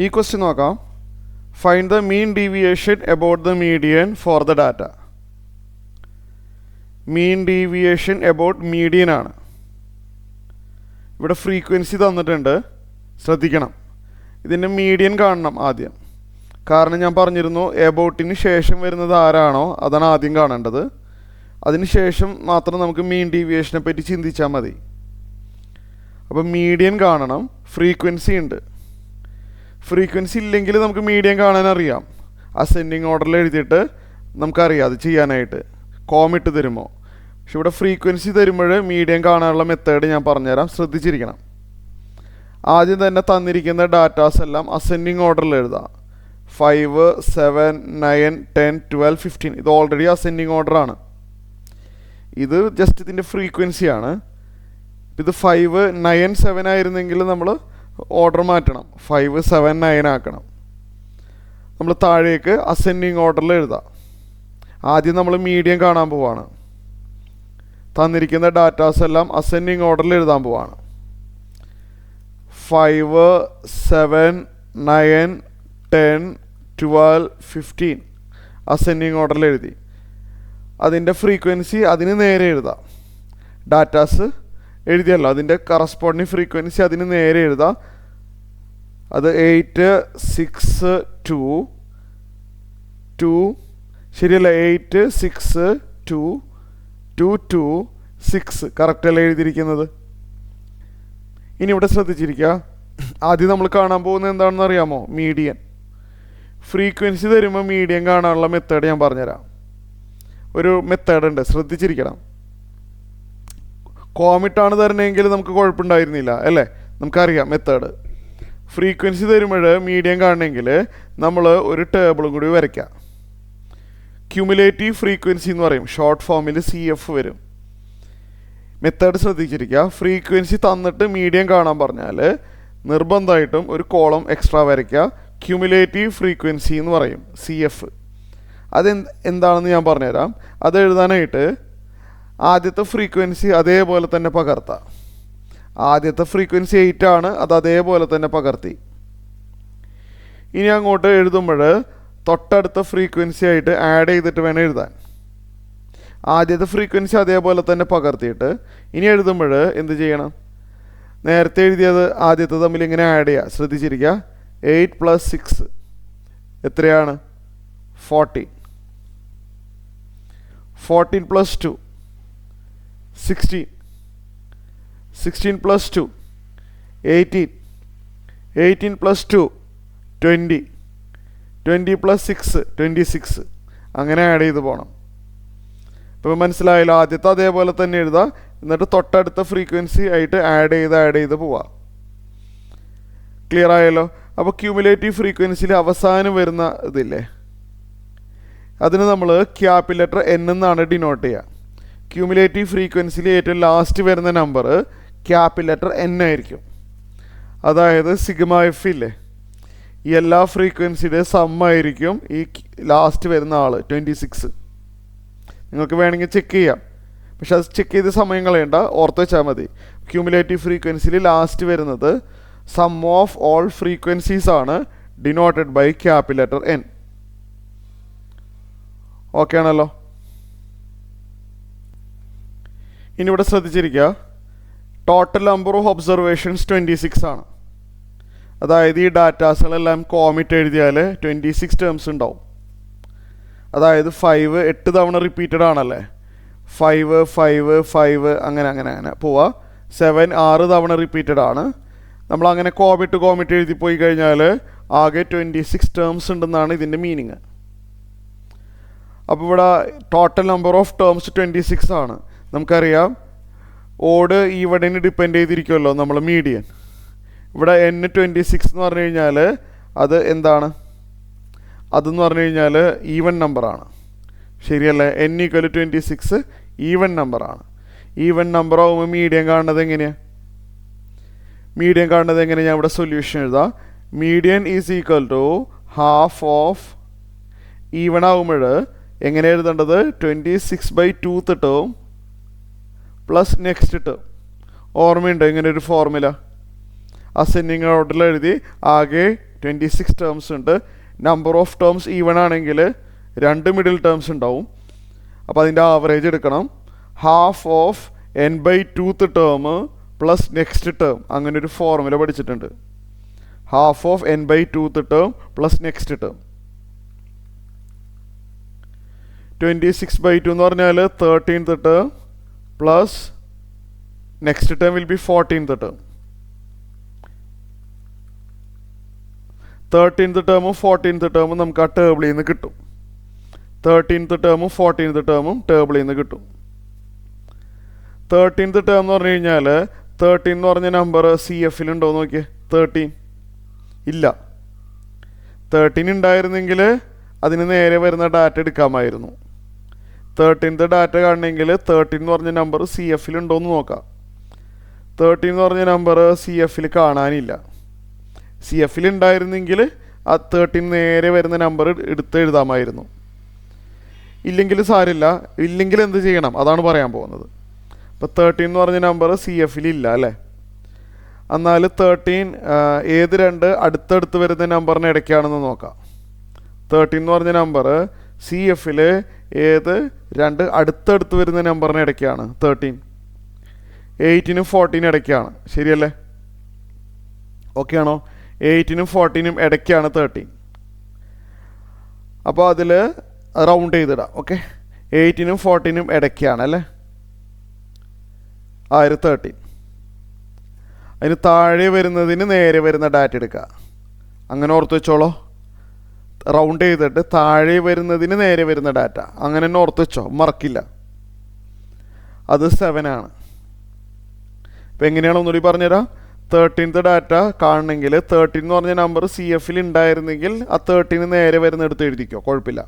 ഈ ക്വസ്റ്റ്യൻ നോക്കാം. Find the mean deviation about the median for the data. Mean deviation about median ആണ്. ഇവിടെ frequency തന്നിട്ടുണ്ട്, ശ്രദ്ധിക്കണം. ഇതിൻ്റെ മീഡിയൻ കാണണം ആദ്യം. കാരണം ഞാൻ പറഞ്ഞിരുന്നു എബൌട്ടിന് ശേഷം വരുന്നത് ആരാണോ അതാണ് ആദ്യം കാണേണ്ടത്. അതിന് ശേഷം മാത്രം നമുക്ക് മീൻ ഡീവിയേഷനെ പറ്റി ചിന്തിച്ചാൽ മതി. അപ്പോൾ മീഡിയൻ കാണണം, ഫ്രീക്വൻസി ഉണ്ട്. ഫ്രീക്വൻസി ഇല്ലെങ്കിൽ നമുക്ക് മീഡിയൻ കാണാൻ അറിയാം. അസെൻഡിങ് ഓർഡറിൽ എഴുതിയിട്ട് നമുക്കറിയാം അത് ചെയ്യാനായിട്ട്. കോമിട്ട് തരുമോ? പക്ഷെ ഇവിടെ ഫ്രീക്വൻസി തരുമ്പോൾ മീഡിയൻ കാണാനുള്ള മെത്തേഡ് ഞാൻ പറഞ്ഞുതരാം, ശ്രദ്ധിച്ചിരിക്കണം. ആദ്യം തന്നെ തന്നിരിക്കുന്ന ഡാറ്റാസ് എല്ലാം അസെൻഡിങ് ഓർഡറിൽ എഴുതാം. 5, 7, 9, 10, 12, 15 ഇത് ഓൾറെഡി അസെൻഡിങ് ഓർഡറാണ്. ഇത് ജസ്റ്റ് ഇതിൻ്റെ ഫ്രീക്വൻസിയാണ്. ഇത് 5, 9, 7 ആയിരുന്നെങ്കിൽ നമ്മൾ ഓർഡർ മാറ്റണം, 5, 7, 9 ആക്കണം. നമ്മൾ താഴേക്ക് അസെൻഡിങ് ഓർഡറിൽ എഴുതാം. ആദ്യം നമ്മൾ മീഡിയൻ കാണാൻ പോവാണ്. തന്നിരിക്കുന്ന ഡാറ്റാസ് എല്ലാം അസെൻഡിങ് ഓർഡറിൽ എഴുതാൻ പോവാണ്. 5, 7, 9, 10, 12, 15 അസെൻഡിങ് ഓർഡറിൽ എഴുതി. അതിൻ്റെ ഫ്രീക്വൻസി അതിന് നേരെ എഴുതാം. ഡാറ്റാസ് എഴുതിയല്ലോ, അതിൻ്റെ കറസ്പോണ്ടിങ് ഫ്രീക്വൻസി അതിന് നേരെ എഴുതാം. അത് 8, 6, 2, 2 ശരിയല്ല, 8, 6, 2, 2, 2, 6 കറക്റ്റല്ല എഴുതിയിരിക്കുന്നത്. ഇനി ഇവിടെ ശ്രദ്ധിച്ചിരിക്കുക. ആദ്യം നമ്മൾ കാണാൻ പോകുന്നത് എന്താണെന്ന് അറിയാമോ? മീഡിയൻ. ഫ്രീക്വൻസി തരുമ്പോൾ മീഡിയൻ കാണാനുള്ള മെത്തേഡ് ഞാൻ പറഞ്ഞുതരാം. ഒരു മെത്തേഡ് ഉണ്ട്, ശ്രദ്ധിച്ചിരിക്കണം. കോമിട്ടാണ് തരണമെങ്കിൽ നമുക്ക് കുഴപ്പമുണ്ടായിരുന്നില്ല അല്ലേ, നമുക്കറിയാം മെത്തേഡ്. ഫ്രീക്വൻസി തരുമ്പോൾ മീഡിയൻ കാണണമെങ്കിൽ നമ്മൾ ഒരു ടേബിളും കൂടി വരയ്ക്കാം. ക്യുമുലേറ്റീവ് ഫ്രീക്വൻസി എന്ന് പറയും, ഷോർട്ട് ഫോമിൽ CF വരും. മെത്തേഡ് ശ്രദ്ധിച്ചിരിക്കുക. ഫ്രീക്വൻസി തന്നിട്ട് മീഡിയൻ കാണാൻ പറഞ്ഞാൽ നിർബന്ധമായിട്ടും ഒരു കോളം എക്സ്ട്രാ വരയ്ക്കുക. ക്യുമുലേറ്റീവ് ഫ്രീക്വൻസി എന്ന് പറയും, CF. എന്താണെന്ന് ഞാൻ പറഞ്ഞുതരാം. അത് എഴുതാനായിട്ട് ആദ്യത്തെ ഫ്രീക്വൻസി അതേപോലെ തന്നെ പകർത്താം. ആദ്യത്തെ ഫ്രീക്വൻസി 8 ആണ്, അത് അതേപോലെ തന്നെ പകർത്തി. ഇനി അങ്ങോട്ട് എഴുതുമ്പോൾ തൊട്ടടുത്ത ഫ്രീക്വൻസി ആയിട്ട് ആഡ് ചെയ്തിട്ട് വേണം എഴുതാൻ. ആദ്യത്തെ ഫ്രീക്വൻസി അതേപോലെ തന്നെ പകർത്തിയിട്ട് ഇനി എഴുതുമ്പോൾ എന്ത് ചെയ്യണം? നേരത്തെ എഴുതിയത് ആദ്യത്തെ തമ്മിൽ ഇങ്ങനെ ആഡ് ചെയ്യുക. ശ്രദ്ധിച്ചിരിക്കുക. 8 + 6 എത്രയാണ്? 14. 14 + 2 16. 16 + 2 18. 18 + 2 20. 20 + 6 26. അങ്ങനെ ആഡ് ചെയ്ത് പോകണം. ഇപ്പോൾ മനസ്സിലായല്ലോ. ആദ്യത്തെ അതേപോലെ തന്നെ എഴുതുക, എന്നിട്ട് തൊട്ടടുത്ത ഫ്രീക്വൻസി ആയിട്ട് ആഡ് ചെയ്ത് പോവാം. ക്ലിയർ ആയല്ലോ? അപ്പോൾ ക്യൂമുലേറ്റീവ് ഫ്രീക്വൻസിയിൽ അവസാനം വരുന്ന ഇതില്ലേ, അതിന് നമ്മൾ ക്യാപിറ്റൽ ലെറ്റർ N എന്നാണ് ഡിനോട്ട് ചെയ്യുക. ക്യൂമുലേറ്റീവ് ഫ്രീക്വൻസിയിൽ ഏറ്റവും ലാസ്റ്റ് വരുന്ന നമ്പർ ക്യാപിറ്റൽ ലെറ്റർ N ആയിരിക്കും. അതായത് സിഗ്മ F ഇല്ലേ, ഈ എല്ലാ ഫ്രീക്വൻസിയുടെ സമ്മായിരിക്കും ഈ ലാസ്റ്റ് വരുന്ന ആൾ 26. നിങ്ങൾക്ക് വേണമെങ്കിൽ ചെക്ക് ചെയ്യാം, പക്ഷെ അത് ചെക്ക് ചെയ്ത് സമയം കളയണ്ട, ഓർത്ത് വെച്ചാൽ മതി. ക്യൂമുലേറ്റീവ് ഫ്രീക്വൻസിയിൽ ലാസ്റ്റ് വരുന്നത് സം ഓഫ് ഓൾ ഫ്രീക്വൻസീസ് ആണ്, denoted by capital letter N. Okay ആണല്ലോ? ഇനി ഇവിടെ ശ്രദ്ധിച്ചിരിക്കുക. ടോട്ടൽ നമ്പർ ഓഫ് ഒബ്സർവേഷൻസ് 26 ആണ്. അതായത് ഈ ഡാറ്റാസുകളെല്ലാം കോമിറ്റ് എഴുതിയാൽ 26 ടേംസ് ഉണ്ടാവും. അതായത് 5 8 തവണ റിപ്പീറ്റഡ് ആണല്ലേ, 5 5 5 അങ്ങനെ പോവാ. 7 6 തവണ റിപ്പീറ്റഡ് ആണ്. നമ്മളങ്ങനെ കോമിറ്റ് എഴുതി പോയി കഴിഞ്ഞാൽ ആകെ 26 ടേംസ് ഉണ്ടെന്നാണ് ഇതിൻ്റെ മീനിങ്. അപ്പോൾ ഇവിടെ ടോട്ടൽ നമ്പർ ഓഫ് ടേംസ് 26 ആണ്. നമുക്കറിയാം ഓഡ് ഈവണിന് ഡിപ്പെൻഡ് ചെയ്തിരിക്കുമല്ലോ നമ്മൾ മീഡിയൻ. ഇവിടെ N 26 എന്ന് പറഞ്ഞു കഴിഞ്ഞാൽ അത് എന്താണ്? അതെന്ന് പറഞ്ഞു കഴിഞ്ഞാൽ ഈവൻ നമ്പറാണ്, ശരിയല്ലേ? N = 26 ഈവൻ നമ്പറാണ്. ഈവൻ നമ്പർ ആകുമ്പോൾ മീഡിയൻ കാണുന്നത് എങ്ങനെയാണ്? ഞാൻ ഇവിടെ സൊല്യൂഷൻ എഴുതാം. Median is equal to half of even ആകുമ്പോൾ എങ്ങനെ എഴുതേണ്ടത്? 26/2 ടേം പ്ലസ് നെക്സ്റ്റ് ടേം. ഓർമ്മയുണ്ടോ ഇങ്ങനെ ഒരു ഫോർമുല? അസെൻഡിങ് ഓർഡറിൽ എഴുതി ആകെ 26 ടേംസ് ഉണ്ട്. നമ്പർ ഓഫ് ടേംസ് ഈവൺ ആണെങ്കിൽ 2 മിഡിൽ ടേംസ് ഉണ്ടാവും. അപ്പോൾ അതിൻ്റെ ആവറേജ് എടുക്കണം. Half of n/2th term plus next term, അങ്ങനെ ഒരു ഫോർമുല പഠിച്ചിട്ടുണ്ട്. Half of n/2th term plus next term. 26/2 എന്ന് പറഞ്ഞാൽ 13th term plus next term will be 14th term. 13th ടേമും 14th ടേമും നമുക്ക് ആ ടേബിളിൽ നിന്ന് കിട്ടും. 13th ടേമും 14th ടേമും ടേബിളിൽ നിന്ന് കിട്ടും. 13th ടേം എന്ന് പറഞ്ഞു കഴിഞ്ഞാൽ 13 എന്ന് പറഞ്ഞ നമ്പർ CF ഉണ്ടോ നോക്കിയേ. 13 ഇല്ല. 13 ഉണ്ടായിരുന്നെങ്കിൽ അതിന് നേരെ വരുന്ന ഡാറ്റ എടുക്കാമായിരുന്നു. 13th ഡാറ്റ കാണണമെങ്കിൽ 13 എന്ന് പറഞ്ഞ നമ്പർ CF ഉണ്ടോ എന്ന് നോക്കാം. 13 എന്ന് പറഞ്ഞ നമ്പർ CF കാണാനില്ല. CF ഉണ്ടായിരുന്നെങ്കിൽ ആ 13 നേരെ വരുന്ന നമ്പർ എടുത്ത് എഴുതാമായിരുന്നു. ഇല്ലെങ്കിൽ സാരില്ല. ഇല്ലെങ്കിൽ എന്ത് ചെയ്യണം അതാണ് പറയാൻ പോകുന്നത്. ഇപ്പോൾ 13 എന്ന് പറഞ്ഞ നമ്പർ CF ഇല്ല അല്ലേ. എന്നാൽ 13 ഏത് രണ്ട് അടുത്തടുത്ത് വരുന്ന നമ്പറിന് ഇടയ്ക്കാണെന്ന് നോക്കാം. 13 എന്ന് പറഞ്ഞ നമ്പർ CF ഏത് രണ്ട് അടുത്തടുത്ത് വരുന്ന നമ്പറിന് ഇടയ്ക്കാണ്. 13 8നും 14 ഇടയ്ക്കാണ്. ശരിയല്ലേ? ഓക്കെ ആണോ? 8നും 14 ഇടയ്ക്കാണ് 13. അപ്പോൾ അതിൽ റൗണ്ട് ചെയ്തിടാം. ഓക്കെ, 8നും 14 ഇടയ്ക്കാണ് അല്ലേ. 13. അതിന് താഴെ വരുന്നതിന് നേരെ വരുന്ന ഡാറ്റ എടുക്കുക. അങ്ങനെ ഓർത്ത് വെച്ചോളോ. റൗണ്ട് ചെയ്തിട്ട് താഴെ വരുന്നതിന് നേരെ വരുന്ന ഡാറ്റ അങ്ങനെ തന്നെ ഓർത്ത് വെച്ചോ, മറക്കില്ല. അത് 7 ആണ്. ഇപ്പം എങ്ങനെയാണ് ഒന്നുകൂടി പറഞ്ഞുതരാം. 13th ഡാറ്റ കാണണമെങ്കിൽ 13 എന്ന് പറഞ്ഞ നമ്പർ CF ഉണ്ടായിരുന്നെങ്കിൽ ആ 13 നേരെ വരുന്നെടുത്ത് എഴുതിക്കോ, കുഴപ്പമില്ല.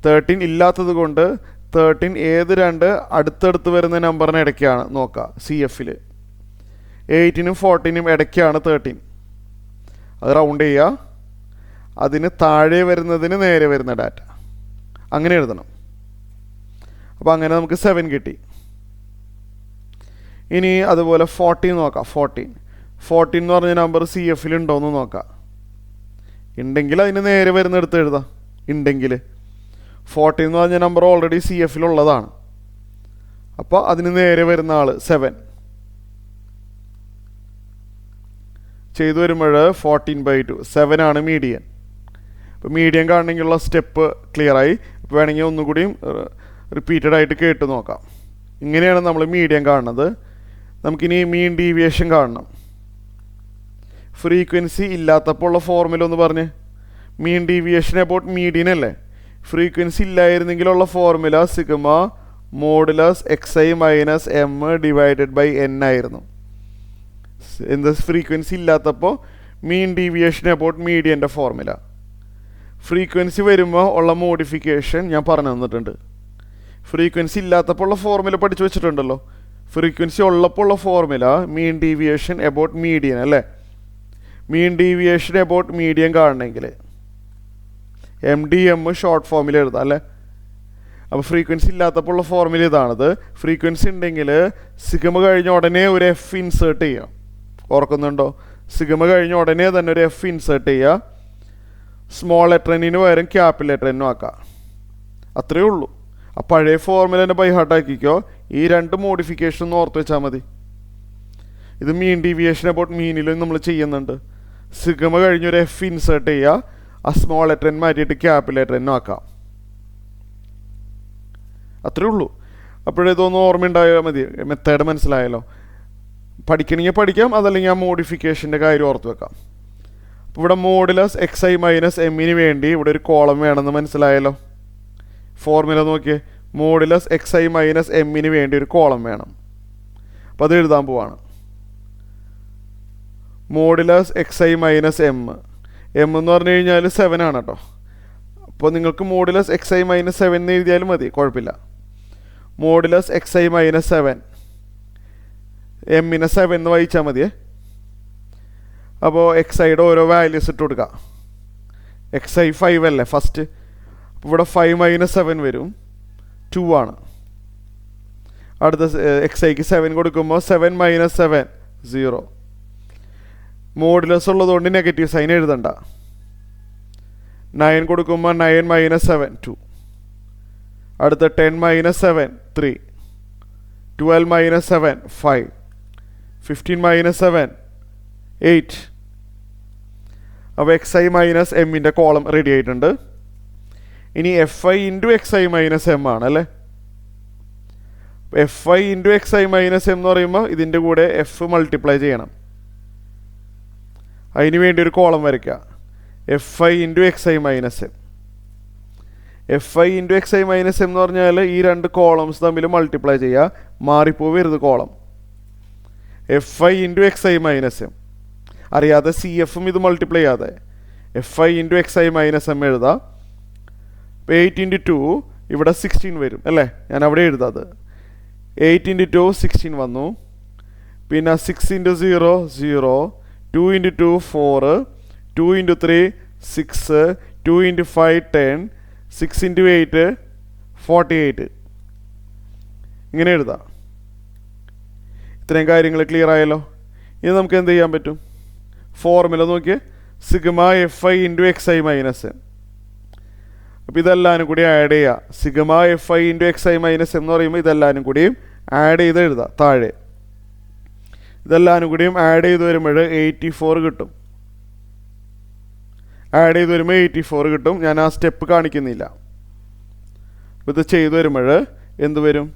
13 ഇല്ലാത്തത് കൊണ്ട് 13 ഏത് രണ്ട് അടുത്തടുത്ത് വരുന്ന നമ്പറിന് ഇടയ്ക്കാണ് നോക്കുക. CF 8നും 14 ഇടയ്ക്കാണ് 13. അത് റൗണ്ട് ചെയ്യുക. അതിന് താഴെ വരുന്നതിന് നേരെ വരുന്ന ഡാറ്റ അങ്ങനെ എഴുതണം. അപ്പോൾ അങ്ങനെ നമുക്ക് 7 കിട്ടി. ഇനി അതുപോലെ 14 നോക്കാം. 14 എന്ന് പറഞ്ഞ നമ്പർ CF ഉണ്ടോയെന്ന് നോക്കാം. ഉണ്ടെങ്കിൽ അതിന് നേരെ വരുന്നെടുത്ത് എഴുതാം. ഉണ്ടെങ്കിൽ 14 എന്ന് പറഞ്ഞ നമ്പർ ഓൾറെഡി CF ഉള്ളതാണ്. അപ്പോൾ അതിന് നേരെ വരുന്ന ആൾ 7 ചെയ്തു വരുമ്പോൾ 14/2 7 ആണ് മീഡിയൻ. ഇപ്പോൾ മീഡിയൻ കാണണമെങ്കിലുള്ള സ്റ്റെപ്പ് ക്ലിയറായി. ഇപ്പോൾ വേണമെങ്കിൽ ഒന്നുകൂടിയും റിപ്പീറ്റഡ് ആയിട്ട് കേട്ട് നോക്കാം. ഇങ്ങനെയാണ് നമ്മൾ മീഡിയൻ കാണുന്നത്. നമുക്കിനി മീൻ ഡീവിയേഷൻ കാണണം. ഫ്രീക്വൻസി ഇല്ലാത്തപ്പോൾ ഉള്ള ഫോർമുല ഒന്ന് പറഞ്ഞ്. മീൻ ഡീവിയേഷൻ അബൌട്ട് മീഡിയൻ അല്ലേ. ഫ്രീക്വൻസി ഇല്ലായിരുന്നെങ്കിലുള്ള formula sigma modulus XI minus M divided by N ആയിരുന്നു. എന്താ ഫ്രീക്വൻസി ഇല്ലാത്തപ്പോൾ മീൻ ഡീവിയേഷൻ അബൌട്ട് മീഡിയൻ്റെ ഫോർമുല. ഫ്രീക്വൻസി വരുമ്പോൾ ഉള്ള മോഡിഫിക്കേഷൻ ഞാൻ പറഞ്ഞു തന്നിട്ടുണ്ട്. ഫ്രീക്വൻസി ഇല്ലാത്തപ്പോൾ ഉള്ള ഫോർമുല പഠിച്ചു വെച്ചിട്ടുണ്ടല്ലോ. ഫ്രീക്വൻസി ഉള്ളപ്പോൾ ഉള്ള formula mean deviation about median അല്ലേ. മീൻ ഡീവിയേഷൻ അബൌട്ട് മീഡിയൻ കാണണമെങ്കിൽ MDM ഷോർട്ട് ഫോമിൽ എഴുതാം അല്ലേ. അപ്പോൾ ഫ്രീക്വൻസി ഇല്ലാത്തപ്പോൾ ഉള്ള ഫോർമുല ഇതാണത്. ഫ്രീക്വൻസി ഉണ്ടെങ്കിൽ സിഗ്മ കഴിഞ്ഞ ഉടനെ ഒരു F ഇൻസേർട്ട് ചെയ്യാം. ഓർക്കുന്നുണ്ടോ? സിഗ്മ കഴിഞ്ഞ ഉടനെ തന്നെ ഒരു F ഇൻസേർട്ട് ചെയ്യുക. സ്മോൾ ലെറ്റർ എന്നിന് പകരം ക്യാപിറ്റൽ ലെറ്റർ എന്നും ആക്കാം. അത്രയേ ഉള്ളൂ. ആ പഴയ ഫോർമുല തന്നെ ബൈ ഹാർട്ട് ആക്കിക്കോ. ഈ രണ്ട് മോഡിഫിക്കേഷൻ ഒന്ന് ഓർത്ത് വെച്ചാൽ മതി. ഇത് മീൻ ഡീവിയേഷൻ അബൌട്ട് മീനിലും നമ്മൾ ചെയ്യുന്നുണ്ട്. സിഗ്മ കഴിഞ്ഞൊരു F ഇൻസേർട്ട് ചെയ്യുക. ആ സ്മോൾ ലെറ്റർ എൻ മാറ്റിയിട്ട് ക്യാപിറ്റൽ ലെറ്റർ എന്നും ആക്കാം. അത്രയേ ഉള്ളൂ. അപ്പോഴേതൊന്നും ഓർമ്മയുണ്ടായാൽ മതി. മെത്തേഡ് മനസ്സിലായല്ലോ. പഠിക്കണമെങ്കിൽ പഠിക്കാം, അതല്ലെങ്കിൽ ആ മോഡിഫിക്കേഷൻ്റെ കാര്യം ഓർത്ത് വെക്കാം. അപ്പോൾ ഇവിടെ മോഡുലസ് XI മൈനസ് എമ്മിന് വേണ്ടി ഇവിടെ ഒരു കോളം വേണമെന്ന് മനസ്സിലായല്ലോ. ഫോർമുല നോക്കിയേ. മോഡുലസ് XI മൈനസ് എമ്മിന് വേണ്ടി ഒരു കോളം വേണം. അപ്പോൾ അത് എഴുതാൻ പോവാണ്. മോഡുലസ് XI മൈനസ് M എന്ന് പറഞ്ഞു കഴിഞ്ഞാൽ 7 ആണ് കേട്ടോ. അപ്പോൾ നിങ്ങൾക്ക് മോഡുലസ് XI മൈനസ് 7 എന്ന് എഴുതിയാലും മതി, കുഴപ്പമില്ല. മോഡുലസ് XI മൈനസ് 7 എമ്മിനെ 7 എന്ന് വായിച്ചാൽ മതിയേ. അപ്പോൾ XIയുടെ ഓരോ വാല്യൂസ് ഇട്ട് കൊടുക്കുക. XI 5 അല്ലേ ഫസ്റ്റ്. അപ്പോൾ ഇവിടെ 5 മൈനസ് 7 വരും, 2 ആണ്. അടുത്ത XIക്ക് 7 കൊടുക്കുമ്പോൾ 7 മൈനസ് 7 0. മോഡുലസ് ഉള്ളതുകൊണ്ട് നെഗറ്റീവ് സൈൻ എഴുതണ്ട. 9 കൊടുക്കുമ്പോൾ 9 - 7 2. അടുത്ത 10 - 7 3. 12 - 7 5. 15 - 7 8. അപ്പോൾ xi മൈനസ് എമ്മിൻ്റെ കോളം റെഡി ആയിട്ടുണ്ട്. ഇനി fi into xi minus M ആണ് അല്ലേ. fi into xi minus M എന്ന് പറയുമ്പോൾ ഇതിൻ്റെ കൂടെ എഫ് മൾട്ടിപ്ലൈ ചെയ്യണം. അതിന് വേണ്ടി ഒരു കോളം വരയ്ക്കുക. fi into xi minus M. fi into xi minus M എന്ന് പറഞ്ഞാൽ ഈ രണ്ട് കോളംസ് തമ്മിൽ മൾട്ടിപ്ലൈ ചെയ്യുക, മാറിപ്പോവരുത് column. fi into xi minus M അറിയാതെ സി എഫും ഇത് മൾട്ടിപ്ലൈ ചെയ്യാതെ fi into xi minus M എഴുതാം. 8 × 2 ഇവിടെ 16 വരും അല്ലേ, ഞാൻ അവിടെ എഴുതാത്. 8 × 2 16 വന്നു. പിന്നെ 6 × 0 0. 2 × 2 4. 2 × 3 6. 2 × 5 10. 6 × 8 48. ഇങ്ങനെ എഴുതാം. ഇത്രയും കാര്യങ്ങൾ ക്ലിയർ ആയല്ലോ. ഇനി നമുക്ക് എന്ത് ചെയ്യാൻ പറ്റും? ഫോർമുല നോക്കിയേ, sigma fi into xi minus M. അപ്പോൾ ഇതെല്ലാവരും കൂടി ആഡ് ചെയ്യുക. Sigma fi into xi minus M എന്ന് പറയുമ്പോൾ ഇതെല്ലാവരും കൂടിയും ആഡ് ചെയ്ത് എഴുതാം താഴെ. ഇതെല്ലാവരും കൂടിയും ആഡ് ചെയ്ത് വരുമ്പോൾ 84 കിട്ടും. ആഡ് ചെയ്ത് വരുമ്പോൾ 84 കിട്ടും. ഞാൻ ആ സ്റ്റെപ്പ് കാണിക്കുന്നില്ല. അപ്പോൾ ഇത് ചെയ്ത് വരുമ്പോൾ എന്ത് വരും?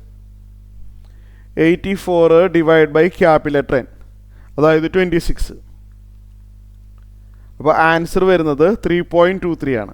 84 ഡിവൈഡ് ബൈ ക്യാപിറ്റൽ N, അതായത് 26. അപ്പോൾ ആൻസർ വരുന്നത് 3.23 ആണ്.